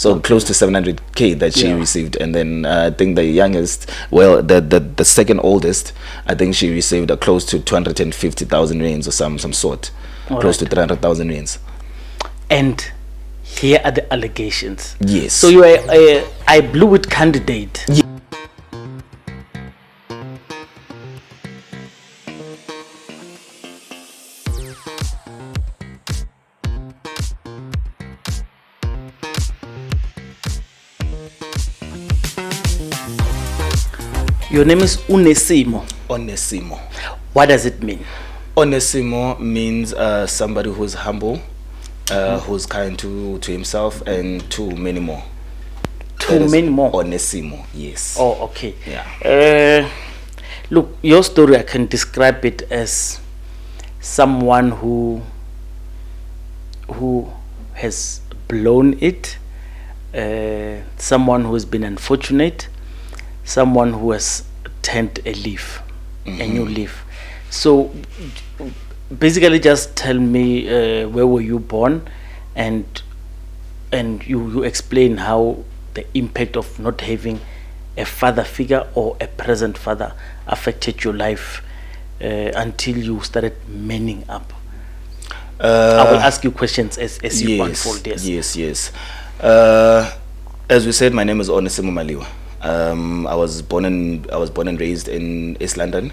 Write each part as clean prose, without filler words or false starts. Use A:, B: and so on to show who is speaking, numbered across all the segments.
A: So close to 700K that she received. And then I think the youngest, well, the second oldest, I think she received close to 250,000 rands or some sort. Close to 300,000 rands.
B: And here are the allegations.
A: Yes.
B: So you are I blew it candidate.
A: Yeah.
B: Your name is Onesimo.
A: Onesimo.
B: What does it mean?
A: Onesimo means somebody who's humble, who's kind to himself and to many more.
B: Many more.
A: Onesimo, yes.
B: Oh, okay.
A: Yeah.
B: Look, your story, I can describe it as someone who has blown it, someone who has been unfortunate, someone who has turned a leaf, a new leaf. So basically just tell me where were you born, and you explain how the impact of not having a father figure or a present father affected your life until you started manning up. I will ask you questions as you unfold this.
A: Yes. As we said, my name is Onesimo Maliwa. I was born and raised in East London.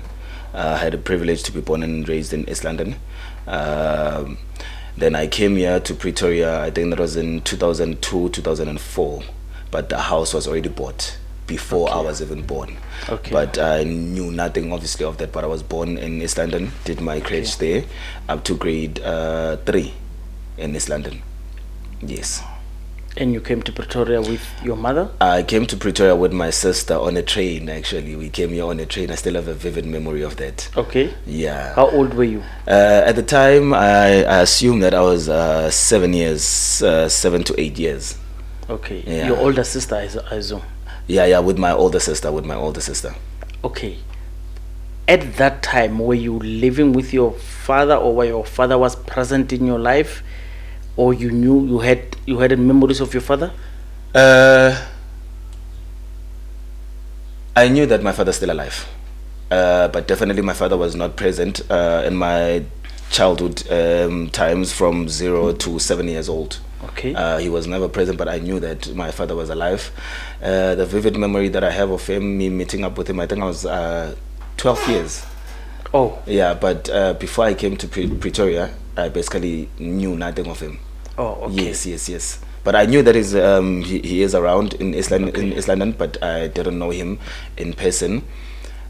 A: I had the privilege to be born and raised in East London. Then I came here to Pretoria, I think that was in 2002, 2004. But the house was already bought before I was even born. Okay. But I knew nothing obviously of that, but I was born in East London, did my crèche there up to grade 3 in East London. Yes.
B: And you came to Pretoria with your mother?
A: I came to Pretoria with my sister on a train, actually. We came here on a train. I still have a vivid memory of that.
B: Okay.
A: Yeah.
B: How old were you?
A: At the time, I assume that I was 7 to 8 years.
B: Okay.
A: Yeah.
B: Your older sister, I assume?
A: Yeah, with my older sister.
B: Okay. At that time, were you living with your father, or where your father was present in your life? Or you knew you had memories of your father?
A: I knew that my father's still alive, but definitely my father was not present in my childhood times from 0 to 7 years old.
B: Okay.
A: He was never present, but I knew that my father was alive. The vivid memory that I have of him, me meeting up with him, I think I was 12 years.
B: Oh.
A: Yeah, but before I came to Pretoria, I basically knew nothing of him.
B: Oh, okay.
A: Yes. But I knew that he is around in East London, but I didn't know him in person.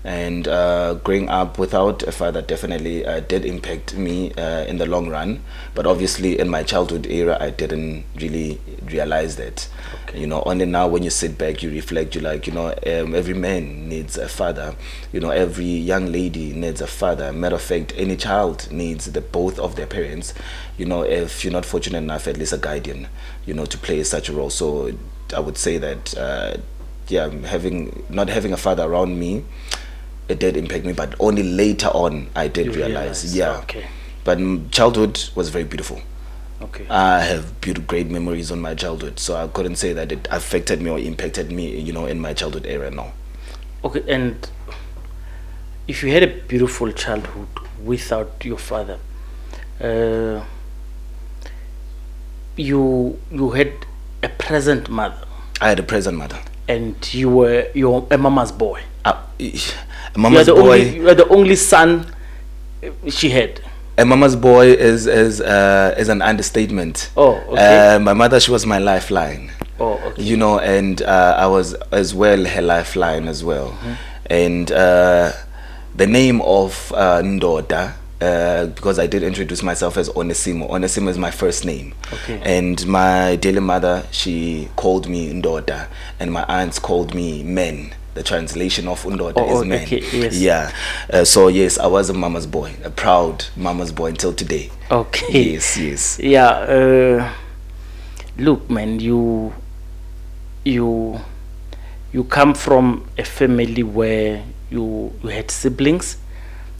A: And growing up without a father definitely did impact me in the long run. But obviously in my childhood era, I didn't really realize that. Okay. You know, only now when you sit back, you reflect, you're like, every man needs a father. Every young lady needs a father. Matter of fact, any child needs both of their parents. If you're not fortunate enough, at least a guardian, to play such a role. So I would say that, not having a father around me, it did impact me, but only later on I did realize. Yeah.
B: Okay.
A: But childhood was very beautiful.
B: Okay.
A: I have great memories on my childhood, so I couldn't say that it affected me or impacted me, in my childhood era now.
B: Okay, and if you had a beautiful childhood without your father, you had a present mother.
A: I had a present mother.
B: And you're a mama's boy.
A: A mama's boy.
B: You are the only son she had.
A: A mama's boy is an understatement.
B: Oh, okay.
A: My mother, she was my lifeline.
B: Oh, okay.
A: And I was as well her lifeline as well. Mm-hmm. And the name of Ndoda, because I did introduce myself as Onesimo. Onesimo is my first name.
B: Okay.
A: And my daily mother, she called me Ndoda, and my aunts called me Men. The translation of Undoda is man.
B: Okay, yes.
A: Yeah. So yes, I was a mama's boy, a proud mama's boy until today.
B: Okay.
A: Yes.
B: Yeah. Look, man, you come from a family where you had siblings,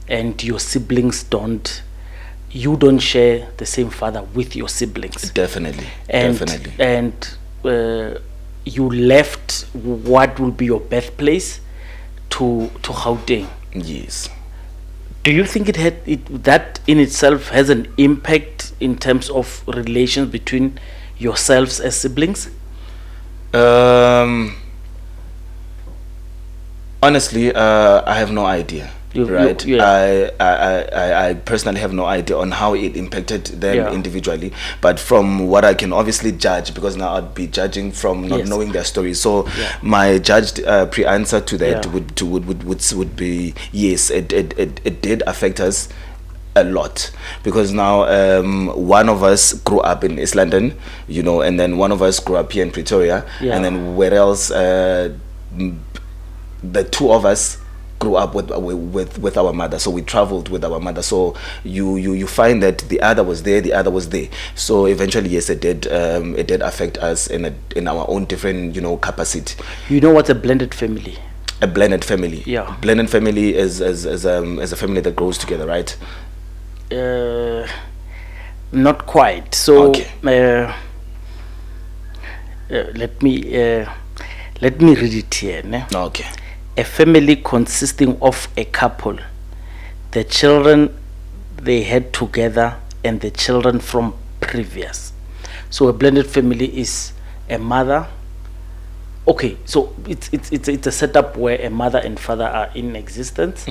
B: and your siblings you don't share the same father with your siblings.
A: Definitely.
B: And you left what will be your birthplace to Gauteng.
A: Yes.
B: Do you think that in itself has an impact in terms of relations between yourselves as siblings?
A: Honestly, I have no idea. Right. I personally have no idea on how it impacted them individually, but from what I can obviously judge, because now I'd be judging from not knowing their story. So my judged pre-answer to that would be yes, it did affect us a lot, because now one of us grew up in East London, and then one of us grew up here in Pretoria, and then where else the two of us grew up with our mother, so we traveled with our mother. So you find that the other was there, so eventually yes, it did affect us in our own different capacity.
B: What's a blended family?
A: A blended family, blended family is a family that grows together, right?
B: Not quite. So let me read it here.
A: Okay.
B: A family consisting of a couple, the children they had together, and the children from previous. So a blended family is a mother. Okay, so it's a setup where a mother and father are in existence,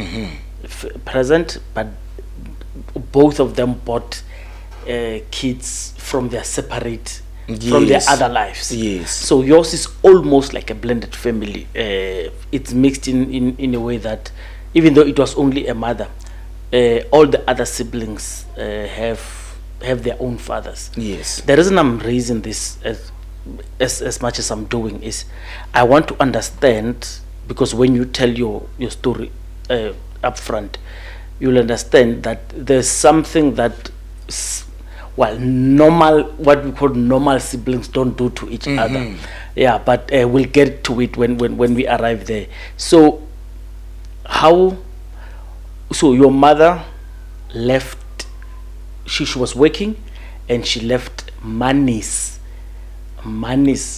B: present, but both of them bought kids from their separate, from their other lives.
A: Yes.
B: So yours is almost like a blended family. It's mixed in a way that even though it was only a mother, all the other siblings have their own fathers.
A: Yes.
B: The reason I'm raising this as much as I'm doing is I want to understand, because when you tell your story up front, you'll understand that there's something that what we call normal siblings don't do to each other. Yeah, but we'll get to it when we arrive there. So your mother left, she was working, and she left monies,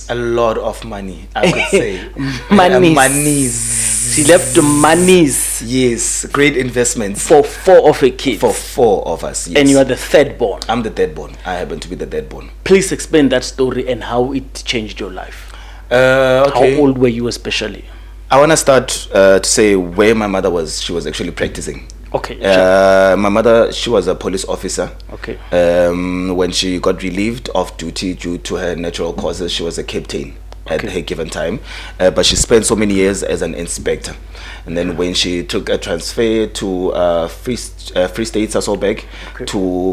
A: a lot of money, I could say.
B: monies. She left monies.
A: Yes, great investments.
B: For 4 of her kids.
A: For 4 of us, yes.
B: And you are the third born.
A: I'm the third born. I happen to be the third born.
B: Please explain that story and how it changed your life.
A: Okay.
B: How old were you especially?
A: I want to start to say where my mother was. She was actually practicing.
B: Okay.
A: My mother, she was a police officer.
B: Okay.
A: When she got relieved of duty due to her natural causes, she was a captain at her given time, but she spent so many years as an inspector, and then when she took a transfer to Free State, Sasolburg,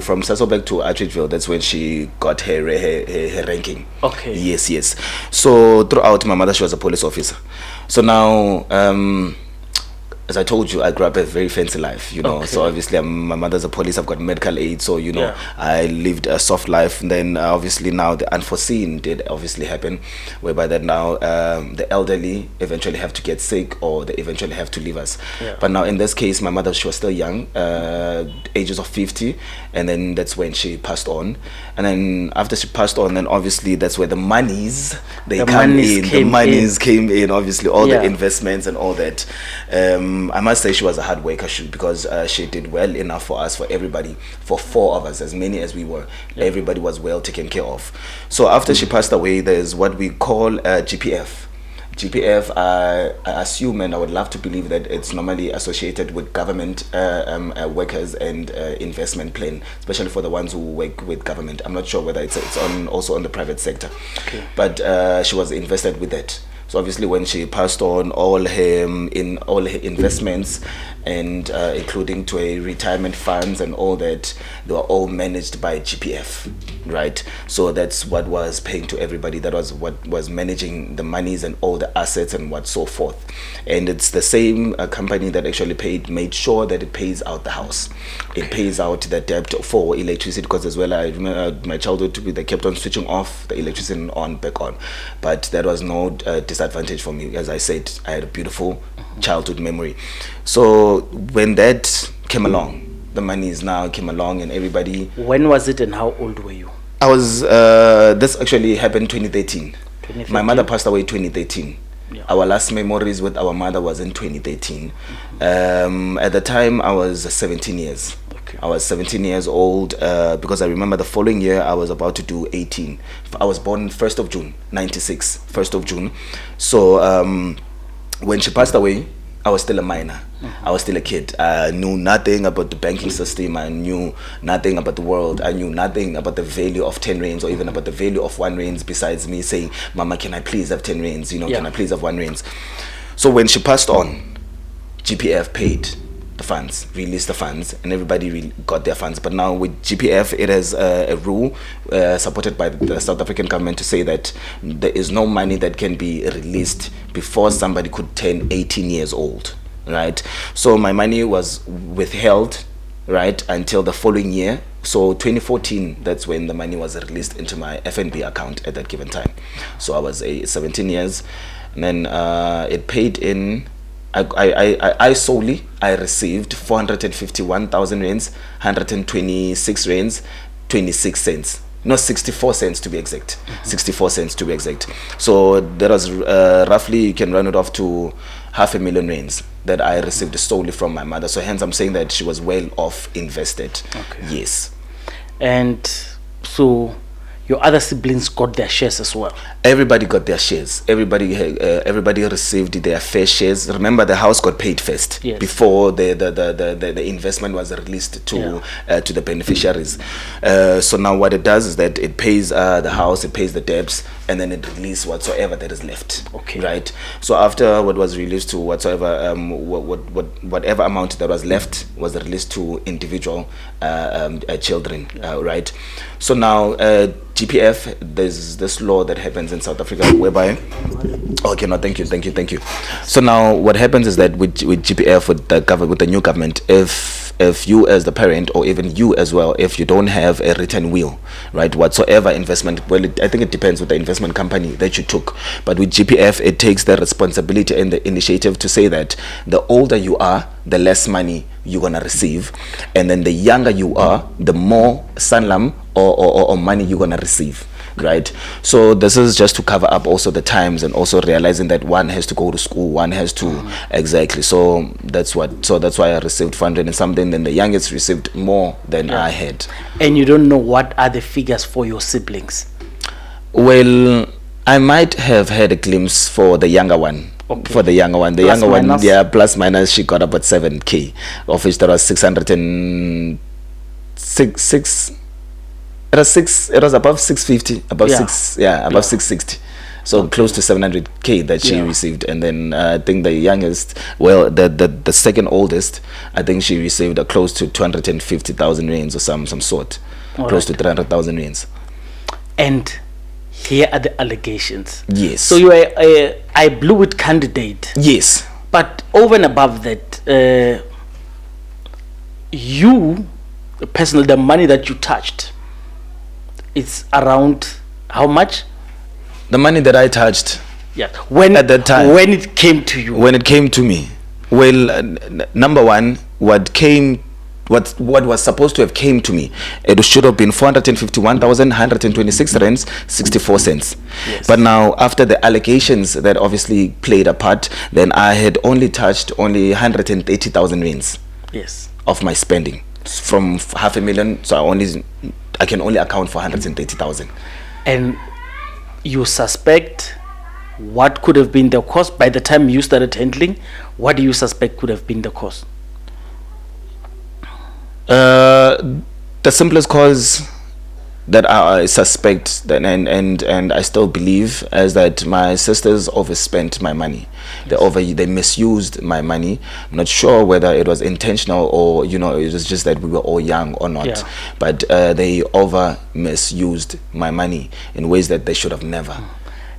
A: from Sasolburg to Atteridgeville, that's when she got her ranking.
B: Okay.
A: Yes. So throughout my mother, she was a police officer. So now as I told you, I grew up a very fancy life, so obviously my mother's a police, I've got medical aid, so I lived a soft life. And then obviously now the unforeseen did obviously happen, whereby that now the elderly eventually have to get sick, or they eventually have to leave us. But now in this case, my mother, she was still young, ages of 50, and then that's when she passed on. And then after she passed on, then obviously that's where the monies came in, obviously all the investments and all that. I must say she was a hard worker, because she did well enough for us, for everybody, for 4 of us, as many as we were. Everybody was well taken care of. So after she passed away, there's what we call GPF. GPF, I assume, and I would love to believe that it's normally associated with government workers and investment plan, especially for the ones who work with government. I'm not sure whether it's also on the private sector, but she was invested with that. So obviously when she passed on, all her investments, and including to a retirement funds and all that, they were all managed by GPF, right? So that's what was paying to everybody. That was what was managing the monies and all the assets and what so forth. And it's the same company that actually made sure that it pays out the house. It pays out the debt for electricity, because as well, I remember my childhood, they kept on switching off the electricity and on, back on. But that was no disadvantage for me. As I said, I had a beautiful childhood memory. So when that came along, the monies now came along, and everybody.
B: When was it, and how old were you?
A: I was this actually happened 2013. My mother passed away 2013.
B: Yeah.
A: Our last memories with our mother was in 2013. At the time, I was 17 years.
B: Okay.
A: I was 17 years old because I remember the following year I was about to do 18. I was born 1st of June, 96, 1st of June. So when she passed away, I was still a minor. I was still a kid. I knew nothing about the banking system. I knew nothing about the world. I knew nothing about the value of 10 rands or even about the value of 1 rands besides me saying, Mama, can I please have 10 rands? You know,
B: Yeah.
A: can I please have 1 rands? So when she passed on, GPF paid the funds, released the funds, and everybody got their funds. But now with GPF, it has a rule supported by the South African government to say that there is no money that can be released before somebody could turn 18 years old, right? So my money was withheld, right, until the following year. So 2014, that's when the money was released into my FNB account at that given time. So I was 17 years, and then it paid in. I solely received 451,000 rands, 126 rands, 26 cents. No, 64 cents to be exact. 64 cents to be exact. So that was roughly, you can run it off to 500,000 rands that I received solely from my mother. So hence I'm saying that she was well off invested.
B: Okay.
A: Yes.
B: And so your other siblings got their shares as well?
A: Everybody got their shares. Everybody received their fair shares. Remember, the house got paid first.
B: Yes.
A: Before the investment was released to the beneficiaries. So now what it does is that it pays the house, it pays the debts, and then it releases whatsoever that is left.
B: Okay.
A: Right. So after what was released to whatsoever, whatever amount that was left was released to individual children. Right. So now GPF, there's this law that happens in South Africa whereby, okay, no, thank you. So now what happens is that with GPF, with the new government, if you as the parent or even you as well, if you don't have a written will, right, whatsoever investment, well, I think it depends with the investment company that you took, but with GPF, it takes the responsibility and the initiative to say that the older you are, the less money you're gonna receive, and then the younger you are, the more sanlam or money you're gonna receive, right? So this is just to cover up also the times and also realizing that one has to go to school, one has to exactly. So that's why I received 400 and something. Then the youngest received more than I had.
B: And you don't know what are the figures for your siblings?
A: Well, I might have had a glimpse for the younger one.
B: Okay.
A: For the younger one,
B: Plus minus?
A: one, yeah, plus minus, she got about 7k, of which there was 606. It was above 650, above 660. So close to 700k that she received. And then I think the youngest, well, the second oldest, I think she received close to 250,000 rands or some sort. Close to 300,000 rands.
B: And here are the allegations.
A: Yes.
B: So you are I blew it candidate.
A: Yes.
B: But over and above that, you personally, the money that you touched, it's around how much?
A: The money that I touched.
B: Yeah. When
A: at that time,
B: when it came to you.
A: When it came to me, well, number one, what was supposed to have came to me, it should have been 451,126 rands 64 cents.
B: Yes.
A: But now, after the allegations that obviously played a part, then I had only touched only 130,000 rands.
B: Yes.
A: Of my spending from 500,000. So I can only account for 130,000.
B: And you suspect what could have been the cost by the time you started handling? What do you suspect could have been the cost?
A: The simplest cause that I suspect and I still believe is that my sisters overspent my money. Yes. They misused my money. I'm not sure whether it was intentional or it was just that we were all young or not. Yeah. But they misused my money in ways that they should have never.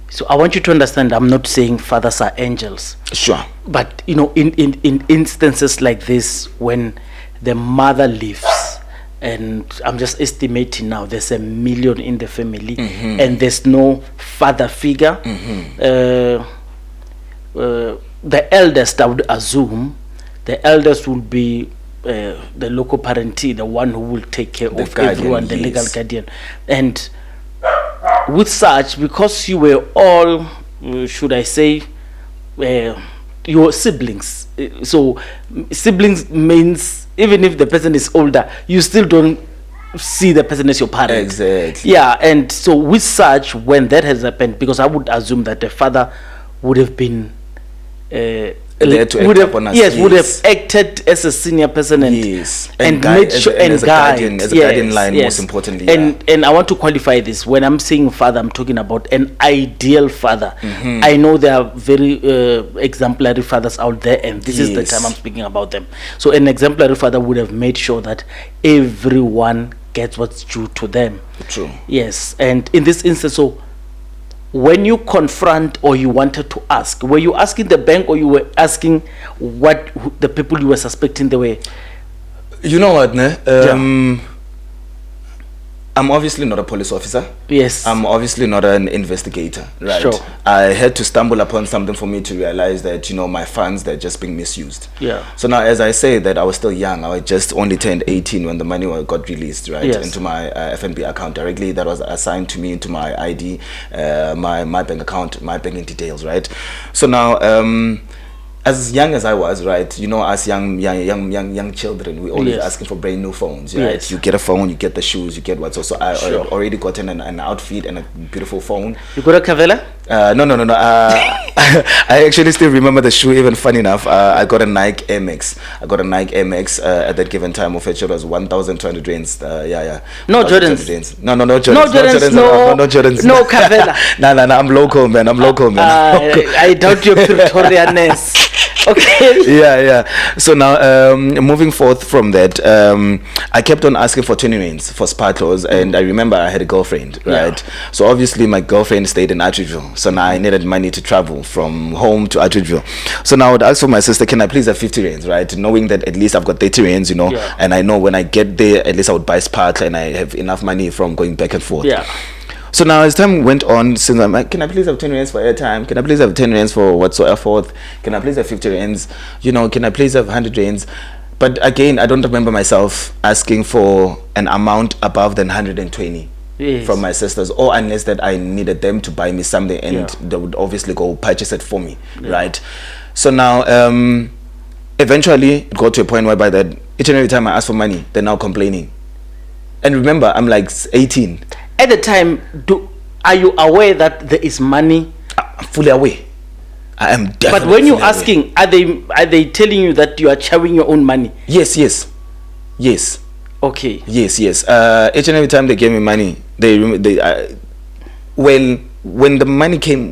B: So I want you to understand, I'm not saying fathers are angels.
A: Sure.
B: But in instances like this, when the mother leaves, and I'm just estimating now, there's 1 million in the family, and there's no father figure. The eldest, I would assume, the eldest will be the local parentee, the one who will take care of everyone, the legal guardian. And with such, because you were all, should I say, your siblings. So siblings means even if the person is older, you still don't see the person as your parent.
A: Exactly.
B: Yeah, and so with such, when that has happened, because I would assume that the father would have been
A: there to act upon us.
B: Yes, would have acted as a senior person and made sure and
A: as a guardian, as a guardian line, most importantly.
B: And I want to qualify this. When I'm saying father, I'm talking about an ideal father. I know there are very exemplary fathers out there, and this is the time I'm speaking about them. So an exemplary father would have made sure that everyone gets what's due to them.
A: True.
B: Yes, and in this instance, so when you confront or you wanted to ask, were you asking the bank or you were asking what the people you were suspecting they were?
A: You know what, I'm obviously not a police officer.
B: Yes.
A: I'm obviously not an investigator, right?
B: Sure.
A: I had to stumble upon something for me to realize that, my funds, they're just being misused.
B: Yeah.
A: So now, as I say that I was still young, I just only turned 18 when the money got released, right?
B: Yes.
A: Into my FNB account directly. That was assigned to me into my ID, my bank account, my banking details, right? So now, as young as I was, right, us young children, we always asking for brand new phones, right?
B: Yes.
A: You get a phone, you get the shoes, you get what. So I already gotten an outfit and a beautiful phone.
B: You got a Cavella?
A: No. I actually still remember the shoe. Even funny enough, I got a Nike Air Max. At that given time, of which it was 1,200 rands.
B: No Jordans.
A: No Jordans. No Jordans.
B: No Cavella.
A: No. I'm local, man.
B: I doubt your Pretorianness. Okay.
A: Yeah. So now, moving forth from that, I kept on asking for 20 rands for spa clothes, and I remember I had a girlfriend, right? Yeah. So obviously my girlfriend stayed in Atteridgeville, so now I needed money to travel from home to Atteridgeville. So now I would ask for my sister, can I please have 50 rands, right? Knowing that at least I've got 30 rands, and I know when I get there, at least I would buy spa and I have enough money from going back and forth.
B: Yeah.
A: So now as time went on, since I'm like, can I please have 10 rands for airtime? Can I please have 10 rands for whatsoever forth? Can I please have 50 rands? Can I please have 100 rands? But again, I don't remember myself asking for an amount above than 120 from my sisters, or unless that I needed them to buy me something, and they would obviously go purchase it for me, right? So now, eventually, it got to a point whereby that each and every time I ask for money, they're now complaining. And remember, I'm like 18.
B: At the time, are you aware that there is money?
A: I'm fully aware. I am definitely.
B: But when you're asking, are they telling you that you are chowing your own money?
A: Yes.
B: Okay.
A: Yes. Each and every time they gave me money, when the money came,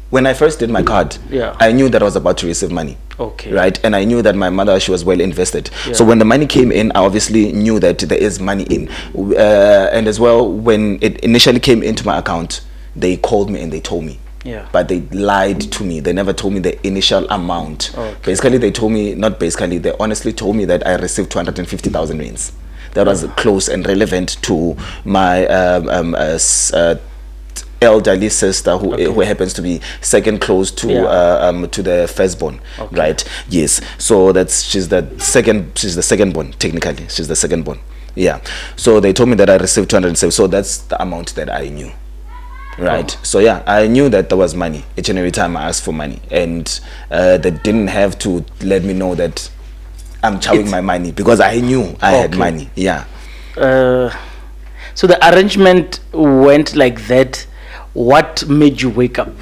A: when I first did my card, I knew that I was about to receive money.
B: Okay.
A: Right, and I knew that my mother, she was well invested. Yeah. So when the money came in, I obviously knew that there is money in. And as well, when it initially came into my account, they called me and they told me.
B: Yeah.
A: But they lied to me. They never told me the initial amount. Okay. Basically, they told me, not basically, they honestly told me that I received 250,000 rands. That was close and relevant to my elderly sister who happens to be second close to the firstborn, right? Yes. So she's the second born, technically. She's the second born. Yeah. So they told me that I received 207. So that's the amount that I knew. Right. So yeah, I knew that there was money each and every time I asked for money, and they didn't have to let me know that I'm chowing my money, because I knew I had money. Yeah.
B: So the arrangement went like that. What made you wake up?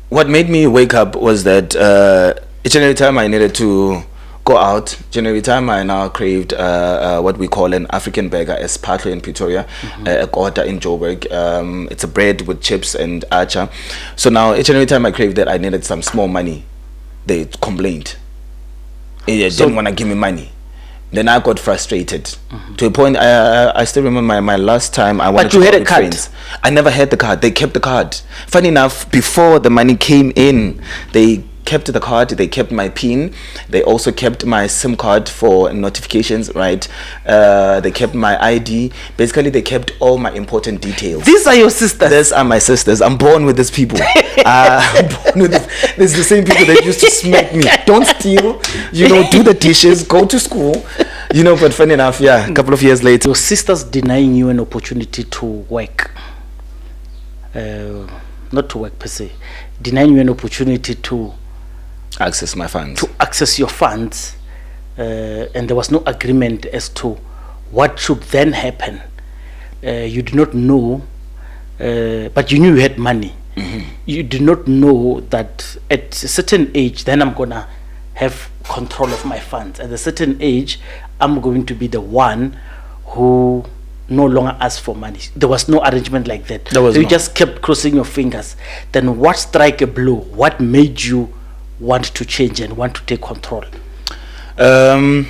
A: What made me wake up was that each and every time I needed to go out, each and every time I now craved what we call an African burger, as partly in Pretoria, a kota in Joburg. It's a bread with chips and acha. So now each and every time I craved that, I needed some small money. They complained. They didn't want to give me money. Then I got frustrated to a point. I still remember my last time I wanted to go with friends. I never had the card. They kept the card. Funny enough, before the money came in, they kept the card. They kept my PIN. They also kept my SIM card for notifications, right? They kept my ID. Basically, they kept all my important details.
B: These are your sisters?
A: These are my sisters. I'm born with these people. I'm born with this is the same people that used to smack me. Don't steal, do the dishes, go to school. But funny enough, a couple of years later.
B: Your sisters denying you an opportunity to work. not to work per se, denying you an opportunity to
A: access my funds.
B: To access your funds, and there was no agreement as to what should then happen. You did not know, but you knew you had money. You did not know that at a certain age, then I'm gonna have control of my funds. At a certain age, I'm going to be the one who no longer asks for money. There was no arrangement like that. So you just kept crossing your fingers. Then what struck a blow? What made you want to change and want to take control?
A: I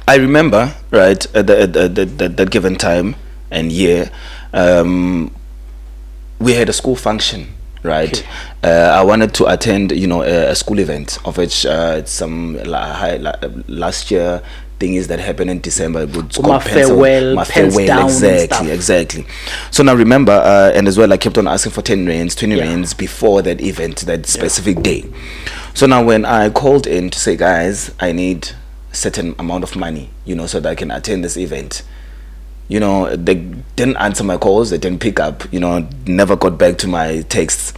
A: remember, right, at that given time and year, we had a school function, right? Okay. I wanted to attend, a school event, of which some last year thing is that happened in December.
B: My farewell,
A: exactly. So now remember, and as well, I kept on asking for 10 rands, 20 rands before that event, that specific day. So now when I called in to say, guys, I need a certain amount of money, so that I can attend this event. They didn't answer my calls, they didn't pick up, never got back to my texts.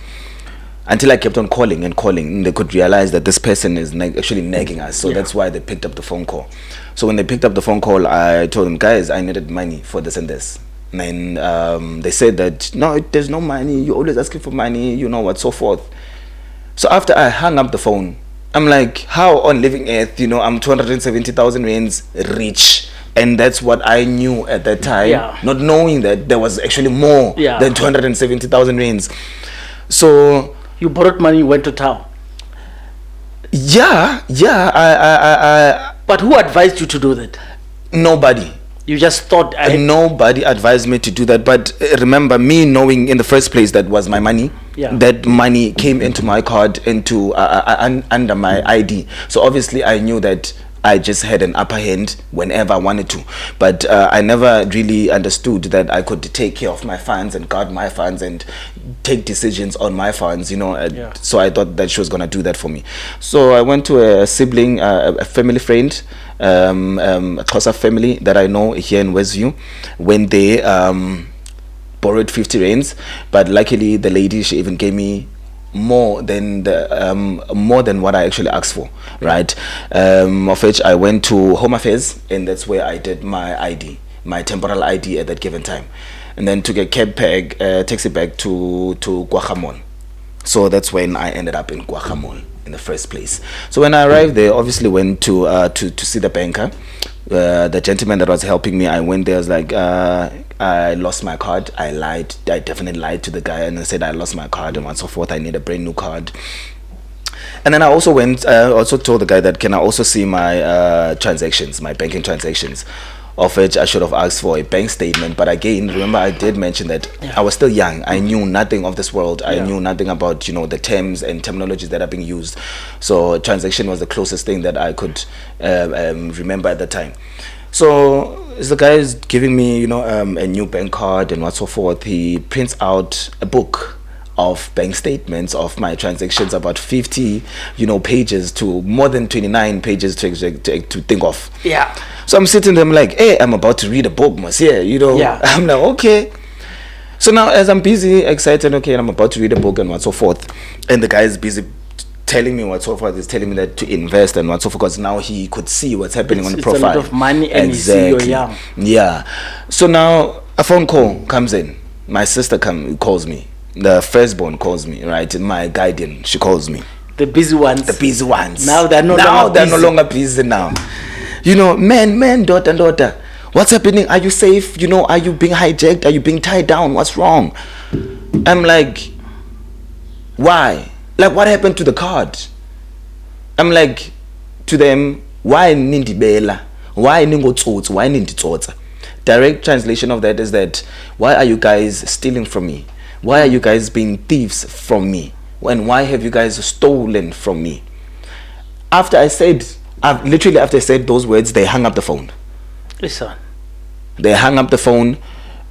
A: Until I kept on calling and calling, they could realize that this person is actually nagging us. So that's why they picked up the phone call. So when they picked up the phone call, I told them, guys, I needed money for this and this. And then they said that, no, there's no money. You're always asking for money, what, so forth. So after I hung up the phone, I'm like, how on living earth, I'm 270,000 rands rich. And that's what I knew at that time, not knowing that there was actually more than 270,000 rands. So
B: you borrowed money, went to town.
A: Yeah.
B: But who advised you to do that?
A: Nobody.
B: You just thought
A: nobody advised me to do that. But remember, me knowing in the first place that was my money. That money came into my card, into under my ID. So obviously, I knew that I just had an upper hand whenever I wanted to, but I never really understood that I could take care of my funds and guard my funds and take decisions on my funds, So I thought that she was gonna do that for me. So I went to a sibling, a family friend, a Xhosa family that I know here in Westview. When they borrowed 50 rands, but luckily the lady, she even gave me more than what I actually asked for, right? Of which I went to Home Affairs, and that's where I did my ID, my temporal ID at that given time, and then took a taxi back to Guacamole. So that's when I ended up in Guacamole in the first place. So when I arrived there, obviously went to see the banker. The gentleman that was helping me, I went there. I was like, I lost my card. I lied. I definitely lied to the guy, and I said I lost my card and so forth. I need a brand new card. And then I also told the guy that, can I also see my transactions, my banking transactions, of which I should have asked for a bank statement. But again, remember, I did mention that I was still young. I knew nothing of this world. I knew nothing about the terms and terminologies that are being used. So transaction was the closest thing that I could remember at the time. So as the guy is giving me a new bank card and so forth, he prints out a book of bank statements of my transactions, about 50 pages to more than 29 pages to think of. So I'm sitting there, I'm like, hey, I'm about to read a book, monsieur, I'm like, okay. So now as I'm busy, excited, okay, I'm about to read a book and so forth, and the guy is busy telling me so forth, is telling me that to invest and so forth, because now he could see what's happening on the profile.
B: It's a lot of money, and exactly.
A: Yeah. So now a phone call comes in. My sister calls me. The firstborn calls me, right? My guardian, she calls me.
B: The busy ones.
A: Now they're no longer busy now. Man, daughter, what's happening? Are you safe? Are you being hijacked? Are you being tied down? What's wrong? I'm like, why? Like, what happened to the card? I'm like, to them, why nindi bela? Why ningo tsotsi? Why nindi tsotsa? Direct translation of that is that, why are you guys stealing from me? Why are you guys being thieves from me? And why have you guys stolen from me? After I said those words, they hung up the phone.
B: Listen.
A: They hung up the phone,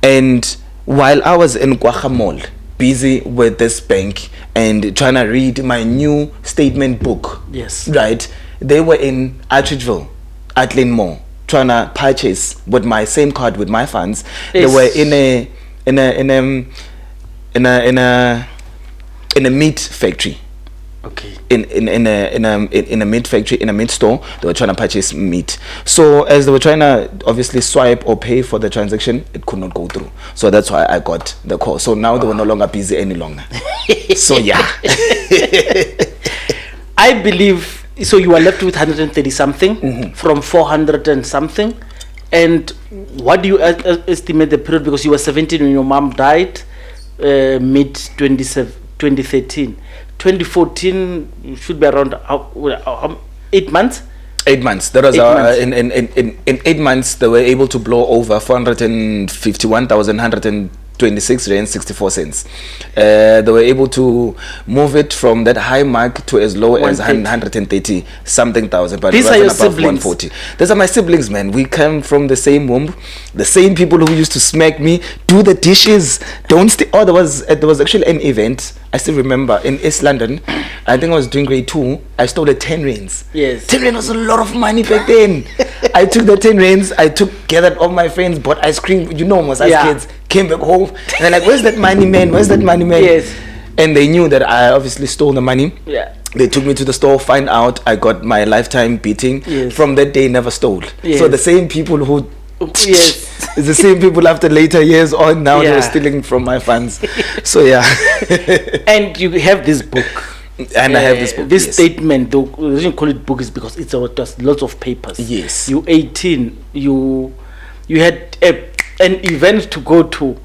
A: and while I was in Guacamole, busy with this bank and trying to read my new statement book, right? They were in Atteridgeville, Athlone Mall, trying to purchase with my same card with my funds. They were in a in a meat factory.
B: Okay.
A: In a meat factory, in a meat store, they were trying to purchase meat. So as they were trying to obviously swipe or pay for the transaction, it could not go through. So that's why I got the call. So now they were no longer busy any longer. So yeah.
B: I believe so. You are left with 130 something from 400 and something. And what do you estimate the period? Because you were 17 when your mom died, mid 2013. 2014 should be around 8 months.
A: 8 months. That was in 8 months they were able to blow over 451,126 rand 64 cents. They were able to move it from that high mark to as low as 130 something thousand. But
B: these
A: it
B: are your
A: wasn't above
B: siblings.
A: 140. These are my siblings, man. We come from the same womb. The same people who used to smack me, do the dishes, don't stay. Oh, there was actually an event. I still remember in East London. I think I was doing grade 2. I stole a 10 rands.
B: Yes.
A: 10 rand was a lot of money back then. I took the 10 rands. I gathered all my friends, bought ice cream. You know, almost as kids, came back home. And they're like, "Where's that money, man? Where's that money, man?"
B: Yes.
A: And they knew that I obviously stole the money.
B: Yeah.
A: They took me to the store, find out I got my lifetime beating.
B: Yes.
A: From that day, never stole.
B: Yes.
A: So the same people who...
B: Yes.
A: It's the same people after later years on now
B: Yeah.
A: they're stealing from my funds. So yeah.
B: And you have this book.
A: And I have this book.
B: This
A: yes.
B: statement, the reason you call it book is because it's just lots of papers.
A: Yes.
B: You 18. You had an event to go to.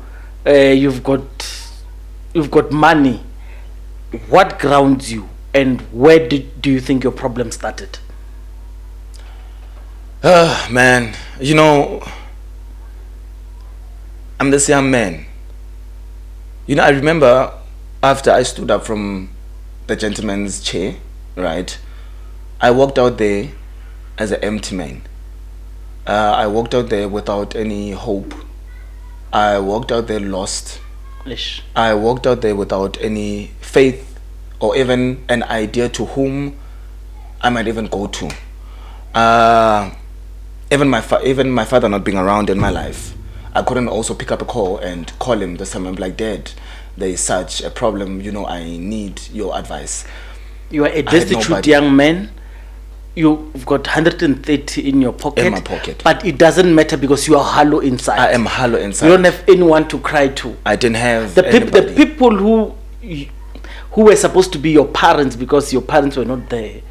B: You've got money. What grounds you, and where do you think your problem started?
A: Man, you know, I'm this young man. You know, I remember after I stood up from the gentleman's chair, right? I walked out there as an empty man. I walked out there without any hope. I walked out there lost.
B: Ish.
A: I walked out there without any faith or even an idea to whom I might even go to. Even my father not being around in my life, I couldn't also pick up a call and call him this time. I'm like, "Dad, there is such a problem, you know, I need your advice."
B: You are a destitute young man. You've got 130 in your pocket.
A: In my pocket.
B: But it doesn't matter because you are hollow inside.
A: I am hollow inside.
B: You don't have anyone to cry to.
A: I didn't have
B: the
A: anybody.
B: people who were supposed to be your parents because your parents were not there.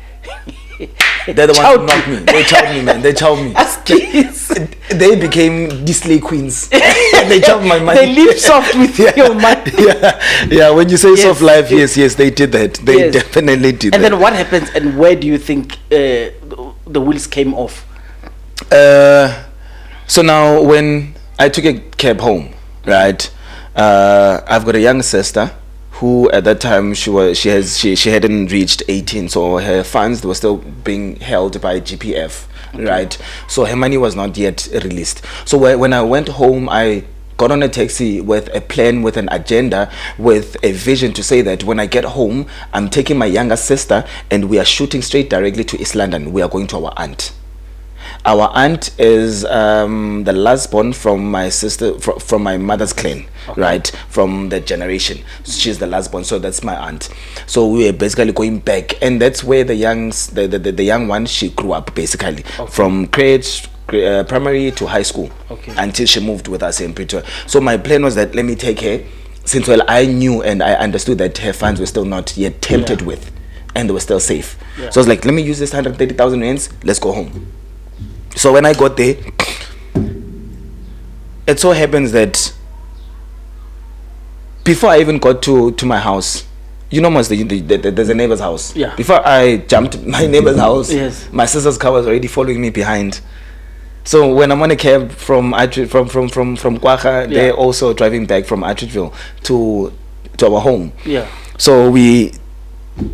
A: They're the ones who knocked me. They chowed me, man. They chowed me.
B: As kids.
A: They became display queens. They chowed my money.
B: They live soft with your money.
A: Yeah. When you say soft life, yes, they did that. They definitely did that.
B: And then what happens, and where do you think the wheels came off?
A: So now when I took a cab home, right? I've got a young sister who at that time she hadn't reached 18, so her funds were still being held by GPF, right? So her money was not yet released. So when I went home, I got on a taxi with a plan, with an agenda, with a vision to say that when I get home, I'm taking my younger sister and we are shooting straight directly to East London. We are going to our aunt. Our aunt is the last born from my sister, from my mother's clan, right? From that generation. She's the last born, so that's my aunt. So we were basically going back, and that's where the young one, she grew up basically, from primary to high school, until she moved with us in Pretoria. So my plan was that let me take her, since I knew and I understood that her funds were still not yet tempted with, and they were still safe. So I was like, let me use this 130,000 rands. Let's go home. So when I got there, it so happens that before I even got to my house, you know, there's a neighbor's house.
B: Yeah.
A: Before I jumped my neighbor's house,
B: yes,
A: my sister's car was already following me behind. So when I'm on a cab from Kwacha, they're also driving back from Atteridgeville to our home.
B: Yeah.
A: So we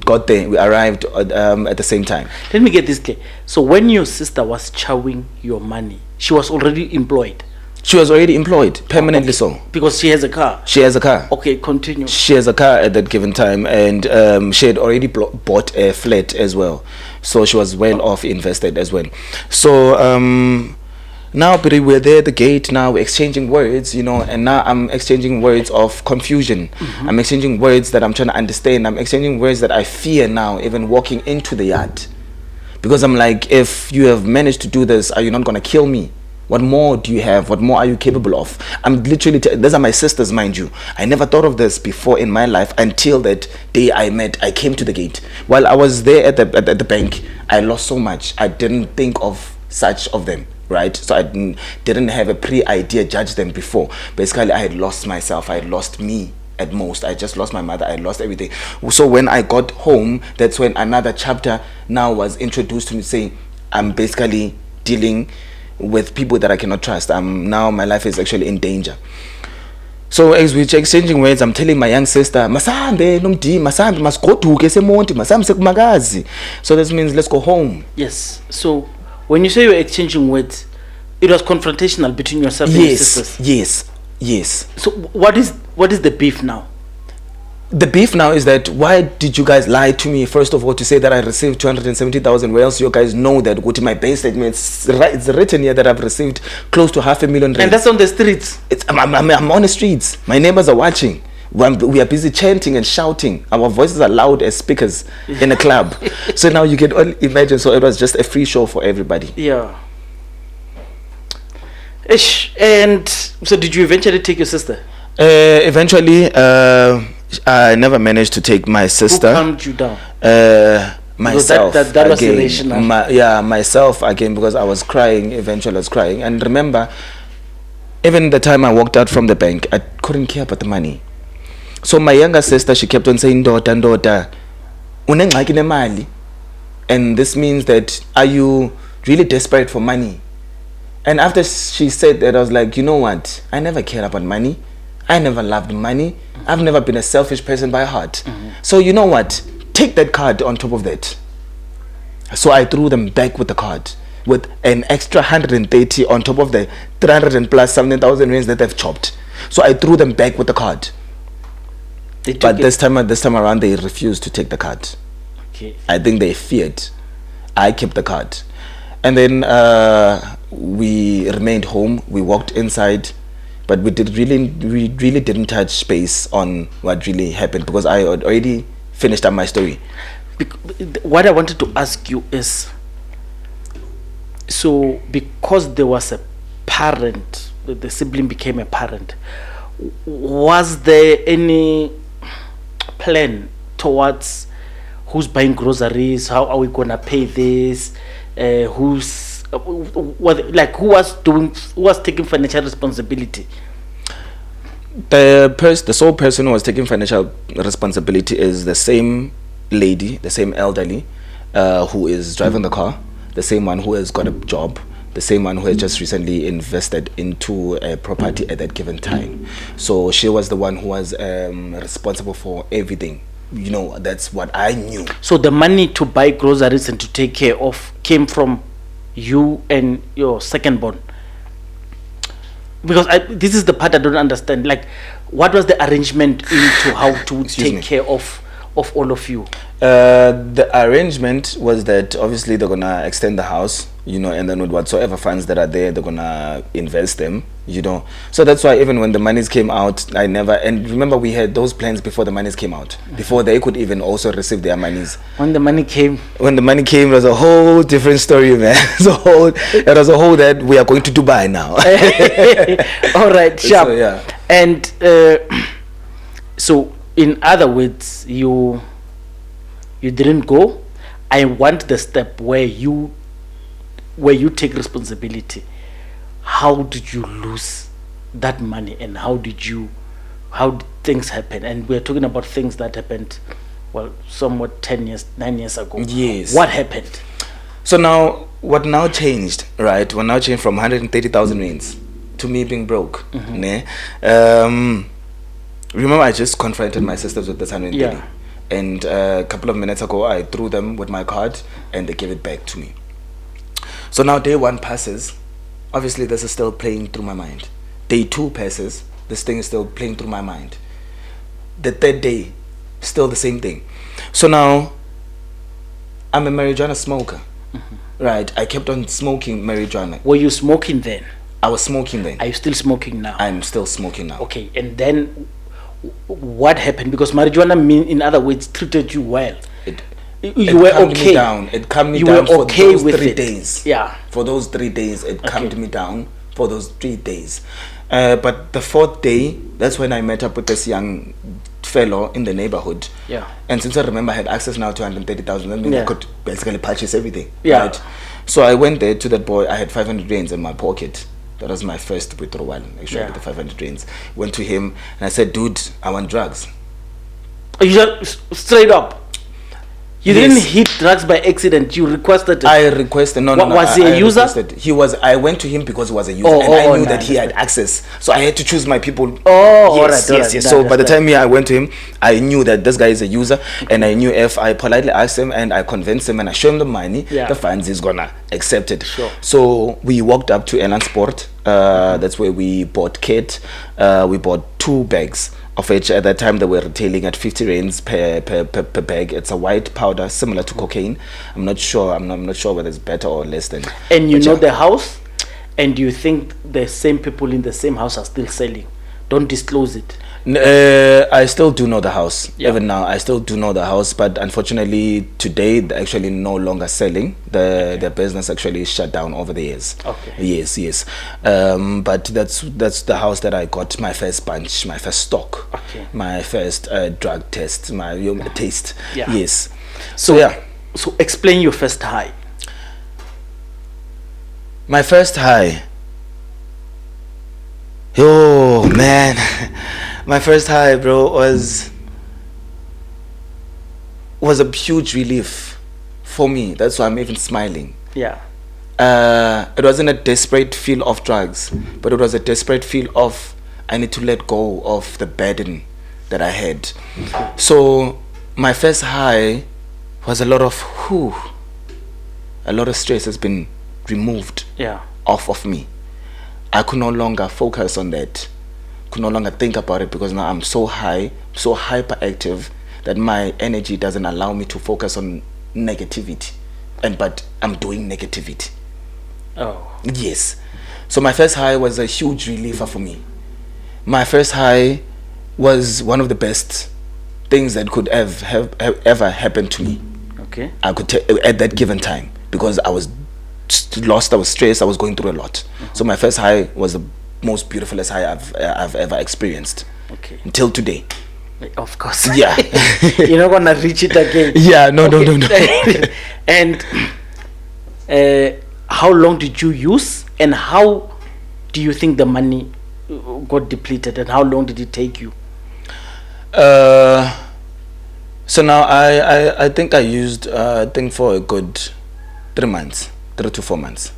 A: got there. We arrived at the same time.
B: Let me get this clear. So when your sister was chowing your money, she was already employed?
A: She was already employed, permanently so.
B: Because she has a car?
A: She has a car.
B: Okay, continue.
A: She has a car at that given time, and she had already bought a flat as well. So she was well off invested as well. So Now, but we're there at the gate now, we're exchanging words, you know, and now I'm exchanging words of confusion. I'm exchanging words that I'm trying to understand. I'm exchanging words that I fear now, even walking into the yard. Because I'm like, if you have managed to do this, are you not going to kill me? What more do you have? What more are you capable of? I'm literally, these are my sisters, mind you. I never thought of this before in my life until that day I came to the gate. While I was there at the bank, I lost so much. I didn't think of such of them, right? So I didn't have a pre-idea judge them before. Basically, I had lost myself. I had lost me at most. I just lost my mother. I lost everything. So when I got home, that's when another chapter now was introduced to me, saying I'm basically dealing with people that I cannot trust. Now my life is actually in danger. So as we're exchanging words, I'm telling my young sister, Masambe, nomdi, Masambe, maskoduke semonti, Masambe sekumagazi. So this means let's go home.
B: Yes. So when you say you're exchanging words, it was confrontational between yourself and your sisters.
A: Yes.
B: So what is the beef now?
A: The beef now is that why did you guys lie to me first of all to say that I received 270,000, where else you guys know that go to my bank statements, it's written here that I've received close to 500,000 rand.
B: And that's on the streets.
A: I'm on the streets. My neighbors are watching. We are busy chanting and shouting. Our voices are loud as speakers in a club. So now you can only imagine. So it was just a free show for everybody.
B: Yeah. Ish. And so did you eventually take your sister?
A: Eventually, I never managed to take my sister.
B: Who calmed you down?
A: Myself.
B: That was
A: again.
B: irrational.
A: Myself again, because I was crying. Eventually, I was crying. And remember, even the time I walked out from the bank, I couldn't care about the money. So my younger sister, she kept on saying, daughter, unengxaki nemali. And this means that, are you really desperate for money? And after she said that, I was like, you know what? I never cared about money. I never loved money. I've never been a selfish person by heart. So you know what? Take that card on top of that. So I threw them back with the card, with an extra 130 on top of the 300 and plus 70,000 rands that they've chopped. So I threw them back with the card. But this time around, they refused to take the card.
B: Okay.
A: I think they feared. I kept the card. And then we remained home. We walked inside. But we really didn't touch base on what really happened, because I had already finished up my story.
B: What I wanted to ask you is, so because there was a parent, the sibling became a parent, was there any plan towards who's buying groceries, how are we gonna pay this, who was taking financial responsibility?
A: The sole person who was taking financial responsibility is the same lady, the same elderly, who is driving the car, the same one who has got a job, the same one who has just recently invested into a property at that given time. So she was the one who was responsible for everything. You know, that's what I knew.
B: So the money to buy groceries and to take care of came from you and your second born? Because this is the part I don't understand. Like, what was the arrangement into how to take care of all of you?
A: The arrangement was that obviously they're gonna extend the house, you know, and then with whatsoever funds that are there, they're gonna invest them, you know. So that's why even when the monies came out, and remember, we had those plans before the monies came out, before they could even also receive their monies.
B: When the money came,
A: it was a whole different story, man. It was a whole that we are going to Dubai now.
B: All right, sharp.
A: So, yeah.
B: And so in other words, you didn't go. I want the step where you take responsibility. How did you lose that money, and how did things happen? And we're talking about things that happened, well, somewhat 9 years ago.
A: Yes.
B: What happened?
A: So now, what now changed, right? What now changed from 130,000 rands to me being broke. Remember, I just confronted my sisters with this 130.
B: Yeah.
A: And a couple of minutes ago, I threw them with my card, and they gave it back to me. So now day one passes. Obviously, this is still playing through my mind. Day two passes. This thing is still playing through my mind. The third day, still the same thing. So now, I'm a marijuana smoker. right, I kept on smoking marijuana.
B: Were you smoking then?
A: I was smoking then.
B: Are you still smoking now?
A: I'm still smoking now.
B: Okay, and then what happened? Because marijuana, in other words, treated you well. You were okay.
A: It calmed me
B: you
A: down
B: were
A: for
B: okay
A: those
B: with
A: 3
B: it.
A: days.
B: Yeah.
A: For those 3 days, it calmed me down for those 3 days. But the 4th day, that's when I met up with this young fellow in the neighborhood.
B: Yeah.
A: And since I remember I had access now to 130,000, that means I could basically purchase everything.
B: Yeah.
A: Right? So I went there to that boy. I had 500 rands in my pocket. That was my first withdrawal, actually, the 500 rands. Went to him and I said, dude, I want drugs.
B: You just straight up. You didn't hit drugs by accident. You requested it.
A: I requested. No.
B: Was he a user?
A: He was. I went to him because he was a user, and I knew that he had access. So I had to choose my people. Yes. So by the time I went to him, I knew that this guy is a user, and I knew if I politely asked him and I convinced him and I showed him the money, the funds is gonna accept it.
B: Sure.
A: So we walked up to Elan Sport. That's where we bought kit. We bought 2 bags. Of which at that time they were retailing at 50 rands per bag. It's a white powder similar to cocaine. I'm not sure whether it's better or less than.
B: And you know the house, and you think the same people in the same house are still selling. Don't disclose it.
A: I still do know the house. Even now, I still do know the house, but unfortunately today they're actually no longer selling. Their business actually shut down over the years.
B: Okay.
A: Yes. But that's the house that I got my first bunch, my first stock, my first drug test, my taste.
B: Yeah.
A: Yes.
B: So explain your first high.
A: My first high. Oh man. My first high, bro, was a huge relief for me. That's why I'm even smiling.
B: Yeah.
A: It wasn't a desperate feel of drugs, but it was a desperate feel of I need to let go of the burden that I had. So my first high was a lot of stress has been removed off of me. I could no longer focus on that. Could no longer think about it because now I'm so high, so hyperactive that my energy doesn't allow me to focus on negativity. But I'm doing negativity.
B: Oh.
A: Yes. So my first high was a huge reliever for me. My first high was one of the best things that could have ever happened to me.
B: Okay.
A: I could at that given time because I was lost, I was stressed, I was going through a lot. So my first high was the most beautifulest high I've ever experienced.
B: Okay.
A: Until today.
B: Of course.
A: Yeah.
B: You're not gonna reach it again.
A: Yeah. No.
B: And how long did you use, and how do you think the money got depleted, and how long did it take you?
A: So now I think I used for a good 3 months, 3 to 4 months.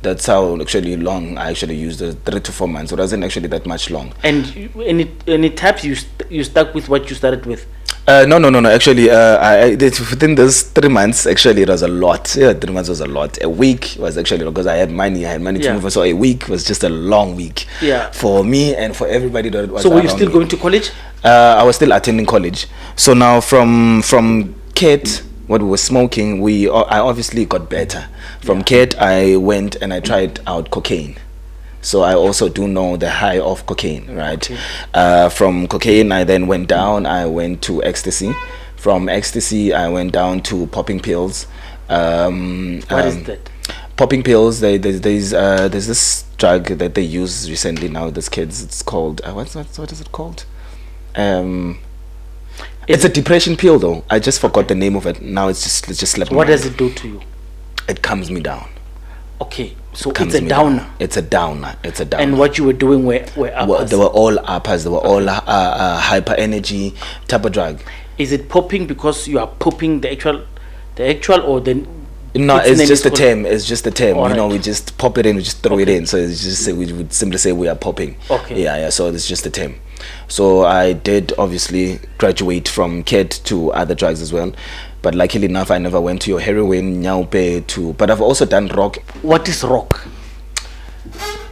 A: That's how actually long I actually used the 3 to 4 months. It wasn't actually that much long.
B: And any types you stuck with what you started with?
A: No. Actually, within those 3 months, actually, it was a lot. Yeah, 3 months was a lot. A week was actually because I had money to move. So a week was just a long week.
B: Yeah.
A: For me and for everybody that was.
B: So were you still going to college?
A: I was still attending college. So now from Kate, what we were smoking, I obviously got better. From Kate, I went and I tried out cocaine. So I also do know the high of cocaine, right? Okay. From cocaine, I then went down. I went to ecstasy. From ecstasy, I went down to popping pills.
B: What is that?
A: Popping pills. There's this drug that they use recently now. These kids. It's called what is it called? It's a depression pill though. I just forgot the name of it. Now it's just slipped.
B: What does it do to you?
A: It calms me down.
B: Okay, so it's a downer.
A: It's a downer.
B: And what you were doing were uppers?
A: They were all uppers. They were all hyper energy type of drug.
B: Is it popping because you are popping the actual or the?
A: No, it's just the term. It's just the term.
B: All right.
A: We just pop it in. We just throw it in. So it's just we would simply say we are popping.
B: Okay.
A: Yeah. So it's just the term. So I did obviously graduate from KED to other drugs as well. But luckily enough, I never went to your heroin, nyaupe, but I've also done rock.
B: What is rock?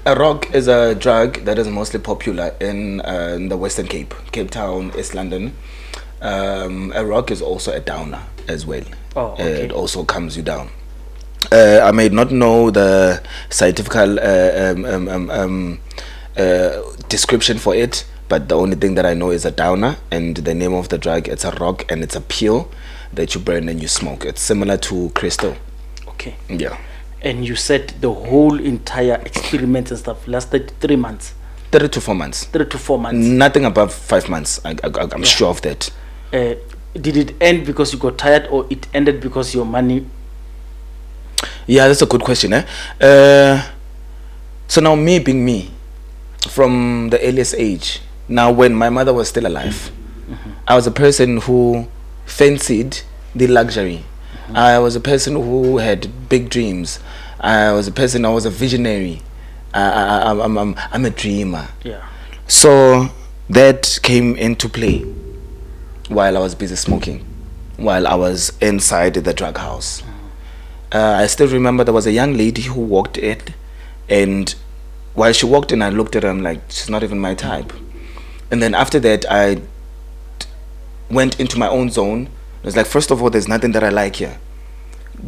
A: A rock is a drug that is mostly popular in the Western Cape, Cape Town, East London. A rock is also a downer as well.
B: Oh, okay.
A: It also calms you down. I may not know the scientific description for it, but the only thing that I know is a downer, and the name of the drug, it's a rock, and it's a peel that you burn and you smoke. It's similar to crystal.
B: Okay.
A: Yeah.
B: And you said the whole entire experiment and stuff lasted 3 months.
A: 3 to 4 months.
B: 3 to 4 months.
A: Nothing above 5 months. I'm sure of that.
B: Did it end because you got tired, or it ended because your money?
A: Yeah, that's a good question. So now, me being me, from the earliest age, now when my mother was still alive, I was a person who fancied the luxury. I was a person who had big dreams. I was a visionary. I'm a dreamer.
B: Yeah.
A: So that came into play while I was busy smoking, while I was inside the drug house. I still remember there was a young lady who walked in, and while she walked in, I looked at her, I'm like, she's not even my type. And then after that, I went into my own zone. It was like, first of all, there's nothing that I like here.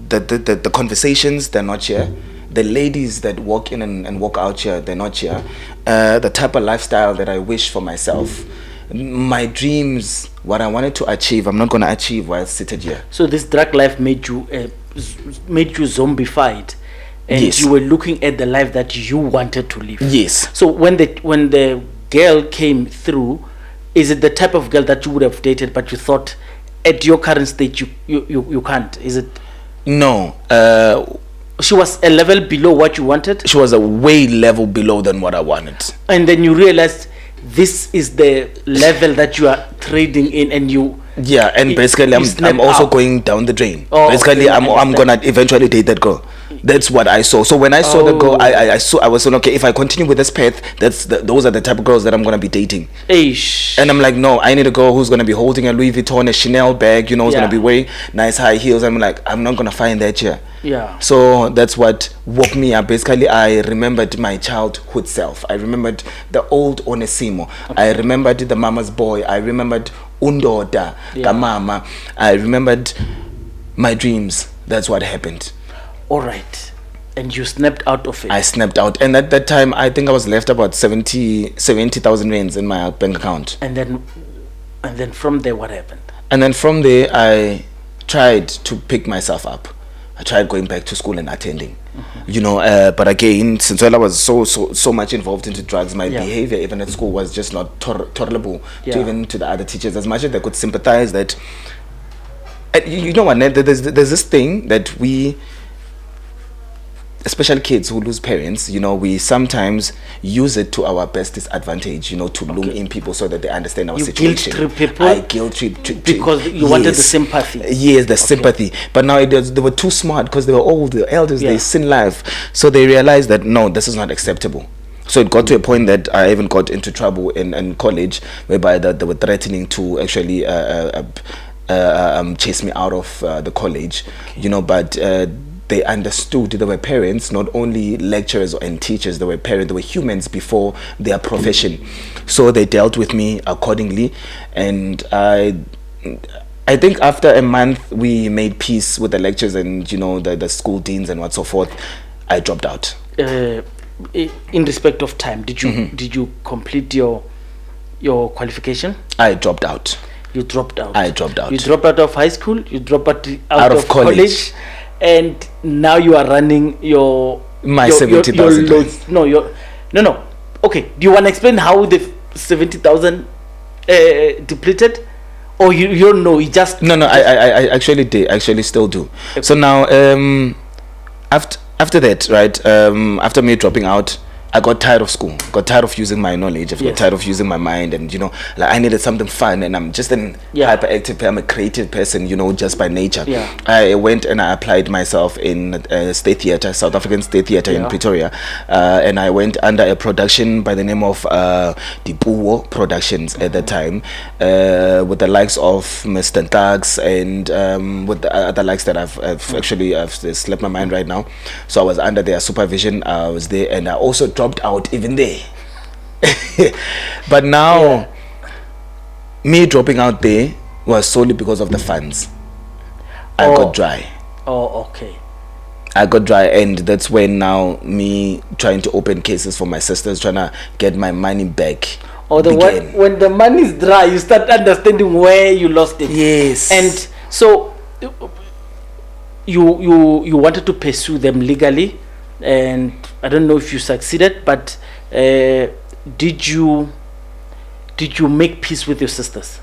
A: The conversations, they're not here. The ladies that walk in and walk out here, they're not here. The type of lifestyle that I wish for myself, my dreams, what I wanted to achieve, I'm not going to achieve while seated here.
B: So this drug life made you zombified, and
A: Yes.
B: you were looking at the life that you wanted to live.
A: Yes.
B: So when the girl came through, is it the type of girl that you would have dated, but you thought at your current stage you can't? Is it?
A: No.
B: She was a level below what you wanted,
A: She was a way level below than what I wanted.
B: and then you realized this is the level that you are trading in, and you.
A: Yeah, and
B: You-
A: basically
B: you
A: I'm
B: snap
A: also
B: out.
A: going down the drain.
B: Oh,
A: Basically,
B: okay, I
A: I'm
B: understand.
A: gonna eventually date that girl. That's what I saw. So when I saw the girl,
B: Oh.
A: I was saying, okay, if I continue with this path, those are the type of girls that I'm gonna be dating.
B: Eish.
A: And I'm like, no, I need a girl who's gonna be holding a Louis Vuitton, a Chanel bag, who's
B: Yeah.
A: gonna be wearing nice high heels. I'm like, I'm not gonna find that here.
B: Yeah.
A: So that's what woke me up. Basically, I remembered my childhood self. I remembered the old Onesimo. I remembered the mama's boy. I remembered Undoda,
B: Yeah.
A: Mama. I remembered my dreams. That's what happened.
B: All right. And you snapped out of it.
A: I snapped out. And at that time, I think I was left about 70,000 rands in my bank account.
B: and then from there, what happened?
A: And then from there, I tried to pick myself up. I tried going back to school and attending, but again, since I was so much involved into drugs, my
B: Yeah.
A: behavior even at school was just not tolerable
B: Yeah.
A: to even to the other teachers. As much as they could sympathize that, you know what, Ned, there's this thing that we, especially kids who lose parents, we sometimes use it to our best disadvantage, to loom in people so that they understand our
B: You
A: situation.
B: guilt trip people
A: I guilt trip
B: because you wanted the sympathy.
A: Yes, the sympathy. But now they were too smart because they were old, the elders,
B: Yeah.
A: they seen life. So they realized that, no, this is not acceptable. So it got to a point that I even got into trouble in college, whereby they were threatening to actually chase me out of the college, but they understood there were parents, not only lecturers and teachers, they were parents, they were humans before their profession. So they dealt with me accordingly, and I think after a month we made peace with the lecturers and the school deans and what so forth. I dropped out.
B: In respect of time, did you complete your qualification?
A: I dropped out.
B: You dropped out.
A: I dropped out.
B: You dropped out of high school. You dropped out of college, and now you are running
A: My 70,000.
B: No. Okay. Do you want to explain how the 70,000 depleted, or you don't know? You just
A: No. I actually did. Actually, still do.
B: Okay.
A: So now, after that, right? After me dropping out, I got tired of school, got tired of using my knowledge, I got
B: Yes.
A: tired of using my mind, and I needed something fun, and I'm just an hyperactive, I'm a creative person, just by nature.
B: Yeah.
A: I went and I applied myself in State Theatre, South African State Theatre in Pretoria, and I went under a production by the name of Dipuo Productions at the time, with the likes of Mr. Thugs and with the other likes that I've actually slipped my mind right now. So I was under their supervision. I was there, and I also dropped out even there. But now, me dropping out there was solely because of the funds. I got dry.
B: Oh, okay.
A: I got dry, and that's when now me trying to open cases for my sisters, trying to get my money back.
B: Or when the money is dry, you start understanding where you lost it.
A: Yes.
B: And so you wanted to pursue them legally, and I don't know if you succeeded, but did you make peace with your sisters?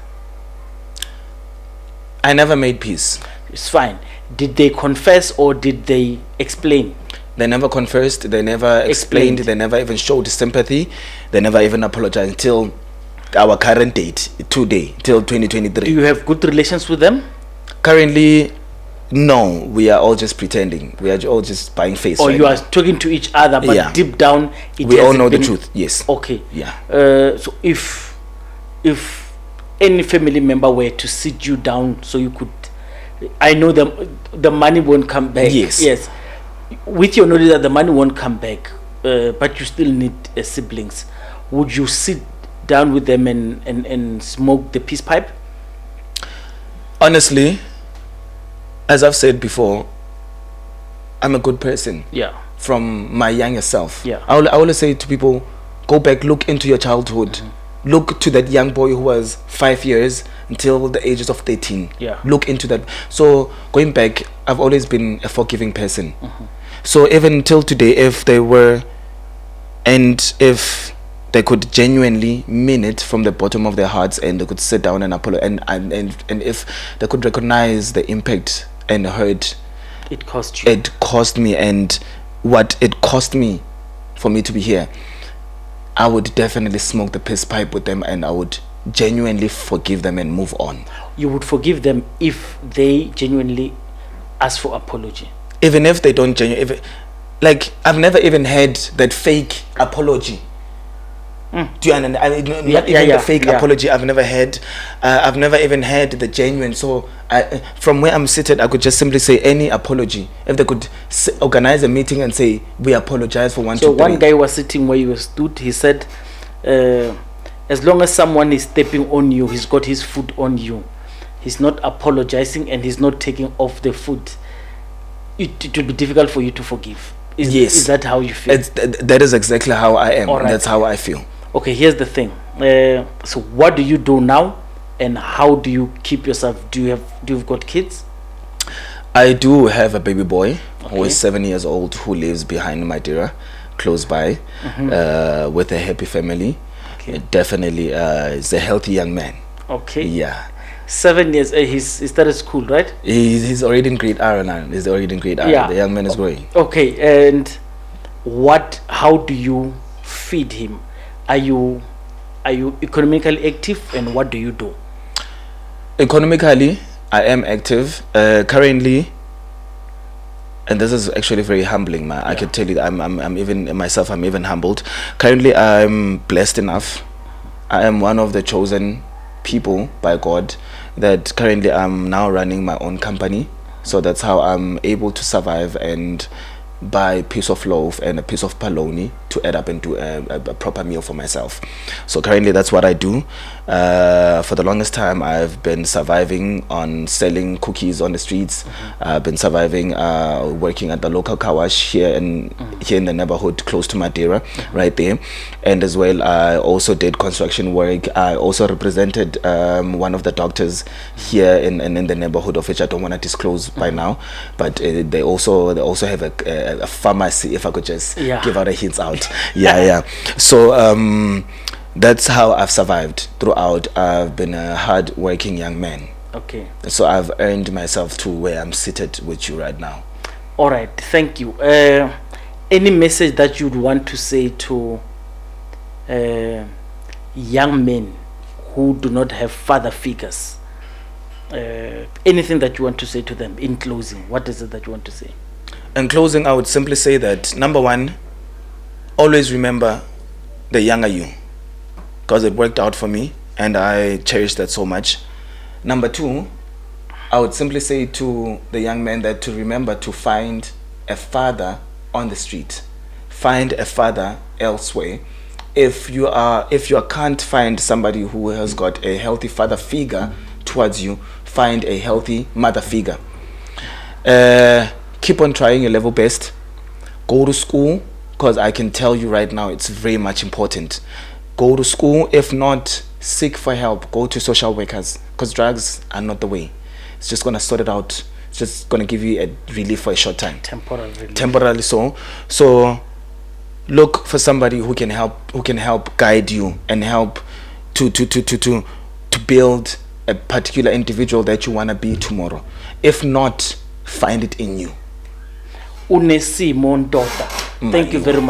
A: I never made peace.
B: It's fine. Did they confess or did they explain?
A: They never confessed, they never explained, they never even showed sympathy, they never even apologized till our current date, today, till 2023.
B: Do you have good relations with them?
A: Currently, no. We are all just pretending. We are all just buying face.
B: Or you are talking to each other, but deep down,
A: we all know the truth. Yes.
B: Okay.
A: Yeah.
B: So if any family member were to sit you down, so you could, I know the money won't come back.
A: Yes.
B: With your knowledge that the money won't come back, but you still need siblings, would you sit down with them and smoke the peace pipe?
A: Honestly, as I've said before, I'm a good person.
B: Yeah.
A: From my younger self.
B: Yeah.
A: I always say to people, go back, look into your childhood. Mm-hmm. Look to that young boy who was 5 years until the ages of 13.
B: Yeah.
A: Look into that. So going back, I've always been a forgiving person.
B: Mm-hmm.
A: So even till today, if they were, and if they could genuinely mean it from the bottom of their hearts, and they could sit down and apologize, and if they could recognize the impact and hurt
B: it cost you,
A: it cost me, and what it cost me for me to be here, I would definitely smoke the piss pipe with them, and I would genuinely forgive them and move on.
B: You would forgive them if they genuinely ask for apology?
A: Even if they don't genuinely, like, I've never even had that fake apology. Do you understand? Not even the fake apology. I've never had. I've never even had the genuine. So from where I'm seated, I could just simply say any apology. If they could organize a meeting and say, we apologize for 1, 2, 3.
B: So one guy was sitting where you stood. He said, as long as someone is stepping on you, he's got his foot on you. He's not apologizing and he's not taking off the foot. It will be difficult for you to forgive. Is that how you feel?
A: That is exactly how I am.
B: Right.
A: That's how I feel.
B: Okay, here's the thing. So what do you do now, and how do you keep yourself? Do you've got kids?
A: I do have a baby boy who is 7 years old, who lives behind Madeira, close by, with a happy family.
B: Okay.
A: Definitely is a healthy young man.
B: Okay.
A: Yeah.
B: 7 years. He started school, right?
A: He's already in grade R now. He's already in grade R.
B: Yeah.
A: The young man is growing.
B: Okay. And how do you feed him? Are you economically active, and what do you do?
A: Economically, I am active. Currently, and this is actually very humbling, man. I can tell you that I'm even myself, I'm even humbled. Currently, I'm blessed enough. I am one of the chosen people by God that currently I'm now running my own company. So that's how I'm able to survive and buy a piece of loaf and a piece of bologna to add up into a proper meal for myself. So currently that's what I do. For the longest time I've been surviving on selling cookies on the streets. I've been surviving working at the local car wash here in the neighborhood close to Madeira, right there. And as well I also did construction work. I also represented one of the doctors here in the neighborhood, of which I don't want to disclose by now, but they also have a pharmacy, if I could just give out a hints out. So that's how I've survived throughout. I've been a hard working young man.
B: Okay.
A: So I've earned myself to where I'm seated with you right now.
B: All right, thank you. Any message that you'd want to say to young men who do not have father figures? Anything that you want to say to them in closing? What is it that you want to say?
A: In closing, I would simply say that, number one, always remember the younger you, because it worked out for me and I cherish that so much. Number two, I would simply say to the young man that to remember to find a father on the street, find a father elsewhere. If you can't find somebody who has got a healthy father figure towards you, find a healthy mother figure. keep on trying your level best. Go to school, because I can tell you right now, it's very much important. Go to school. If not, seek for help. Go to social workers, because drugs are not the way. It's just gonna sort it out. It's just gonna give you a relief for a short time. Temporarily so look for somebody who can help guide you and help to build a particular individual that you want to be tomorrow. If not, find it in you.
B: Onesimo Maliwa. Thank you very much.